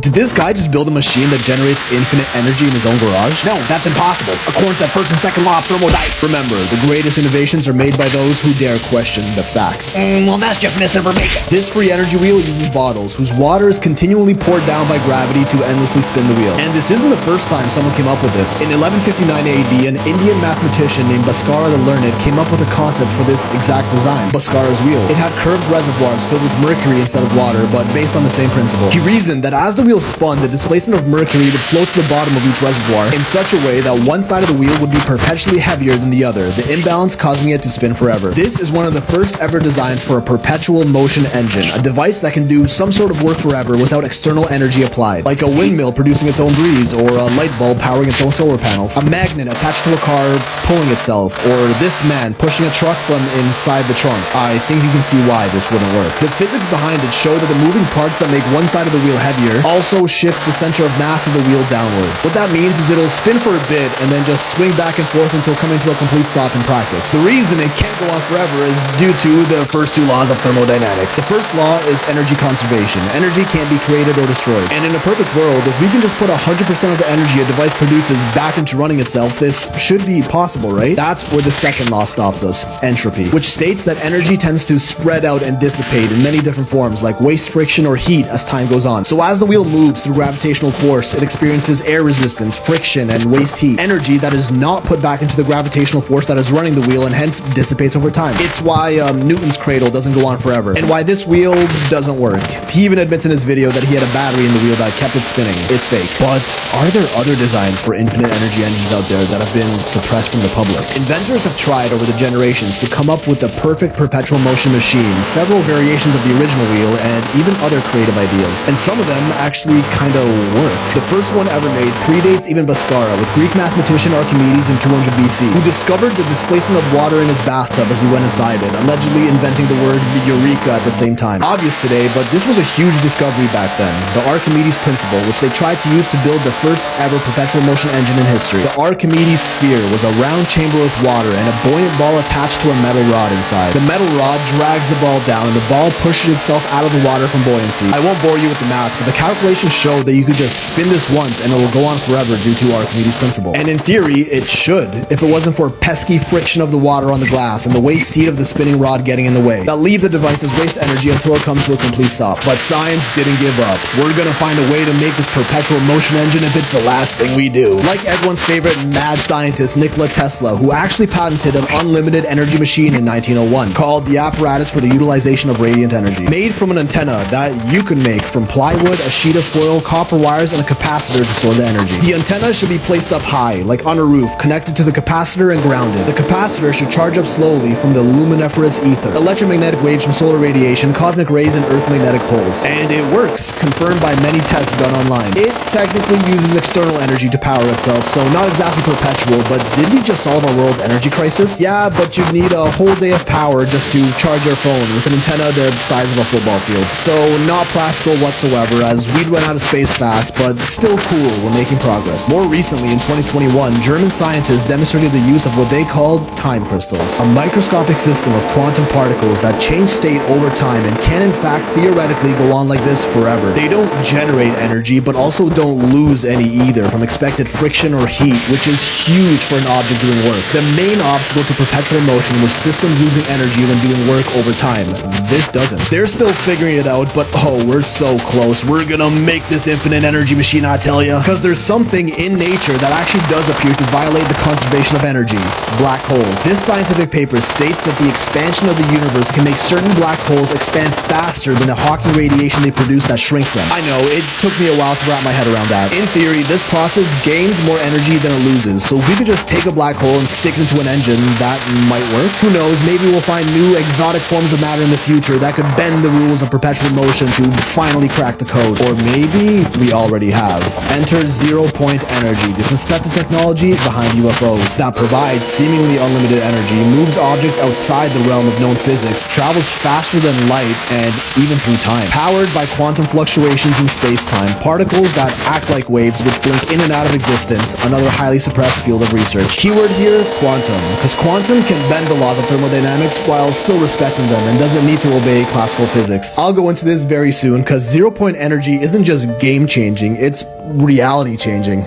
Did this guy just build a machine that generates infinite energy in his own garage? No, that's impossible, according to the first and second law of thermodynamics. Remember, the greatest innovations are made by those who dare question the facts. Well, that's just misinformation. This free energy wheel uses bottles whose water is continually poured down by gravity to endlessly spin the wheel. And this isn't the first time someone came up with this. In 1159 AD, an Indian mathematician named Bhaskara the Learned came up with a concept for this exact design, Bhaskara's wheel. It had curved reservoirs filled with mercury instead of water, but based on the same principle. He reasoned that as the wheel spun, the displacement of mercury would flow to the bottom of each reservoir in such a way that one side of the wheel would be perpetually heavier than the other, the imbalance causing it to spin forever. This is one of the first ever designs for a perpetual motion engine, a device that can do some sort of work forever without external energy applied, like a windmill producing its own breeze, or a light bulb powering its own solar panels, a magnet attached to a car pulling itself, or this man pushing a truck from inside the trunk. I think you can see why this wouldn't work. The physics behind it show that the moving parts that make one side of the wheel heavier also shifts the center of mass of the wheel downwards. What that means is it'll spin for a bit and then just swing back and forth until coming to a complete stop in practice. The reason it can't go on forever is due to the first two laws of thermodynamics. The first law is energy conservation. Energy can't be created or destroyed. And in a perfect world, if we can just put 100% of the energy a device produces back into running itself, this should be possible, right? That's where the second law stops us, entropy, which states that energy tends to spread out and dissipate in many different forms, like waste, friction, or heat as time goes on. So as the wheel moves through gravitational force, it experiences air resistance, friction, and waste heat, energy that is not put back into the gravitational force that is running the wheel and hence dissipates over time. It's why Newton's cradle doesn't go on forever, and why this wheel doesn't work. He even admits in his video that he had a battery in the wheel that kept it spinning. It's fake. But are there other designs for infinite energy engines out there that have been suppressed from the public? Inventors have tried over the generations to come up with the perfect perpetual motion machine, several variations of the original wheel, and even other creative ideas. And some of them actually kinda work. The first one ever made predates even Bhaskara, with Greek mathematician Archimedes in 200 BC, who discovered the displacement of water in his bathtub as he went inside it, allegedly inventing the word eureka at the same time. Obvious today, but this was a huge discovery back then, the Archimedes principle, which they tried to use to build the first ever perpetual motion engine in history. The Archimedes sphere was a round chamber with water and a buoyant ball attached to a metal rod inside. The metal rod drags the ball down and the ball pushes itself out of the water from buoyancy. I won't bore you with the math, but the calculations show that you could just spin this once and it'll go on forever due to Archimedes' principle. And in theory, it should, if it wasn't for pesky friction of the water on the glass and the waste heat of the spinning rod getting in the way. That leave the device as waste energy until it comes to a complete stop. But science didn't give up. We're gonna find a way to make this perpetual motion engine if it's the last thing we do. Like everyone's favorite mad scientist Nikola Tesla, who actually patented an unlimited energy machine in 1901 called the apparatus for the utilization of radiant energy. Made from an antenna that you can make from plywood, a sheet of foil, copper wires, and a capacitor to store the energy. The antenna should be placed up high, like on a roof, connected to the capacitor and grounded. The capacitor should charge up slowly from the luminiferous ether, electromagnetic waves from solar radiation, cosmic rays, and earth magnetic poles. And it works, confirmed by many tests done online. It technically uses external energy to power itself, so not exactly perpetual, but did we just solve our world's energy crisis? Yeah, but you'd need a whole day of power just to charge your phone with an antenna the size of a football field. So not practical whatsoever, as we'd run out of space fast, but still cool when making progress. More recently, in 2021, German scientists demonstrated the use of what they called time crystals, a microscopic system of quantum particles that change state over time and can in fact theoretically go on like this forever. They don't generate energy, but also don't lose any either from expected friction or heat, which is huge for an object doing work. The main obstacle to perpetual motion was systems losing energy when doing work over time. This doesn't. They're still figuring it out, but oh, we're so close. We're gonna make this infinite energy machine, I tell ya. Because there's something in nature that actually does appear to violate the conservation of energy. Black holes. This scientific paper states that the expansion of the universe can make certain black holes expand faster than the Hawking radiation they produce that shrinks them. I know, it took me a while to wrap my head around that. In theory, this process gains more energy than it loses, so if we could just take a black hole and stick it into an engine, that might work. Who knows, maybe we'll find new exotic forms of matter in the future that could bend the rules of perpetual motion to finally crack the code. Or maybe we already have. Enter zero-point energy, the suspected technology behind UFOs that provides seemingly unlimited energy, moves objects outside the realm of known physics, travels faster than light, and even through time. Powered by quantum fluctuations in space-time, particles that act like waves which blink in and out of existence, another highly suppressed field of research. Keyword here, quantum, because quantum can bend the laws of thermodynamics while still respecting them and doesn't need to obey classical physics. I'll go into this very soon, because zero-point energy isn't isn't just game changing, it's reality changing.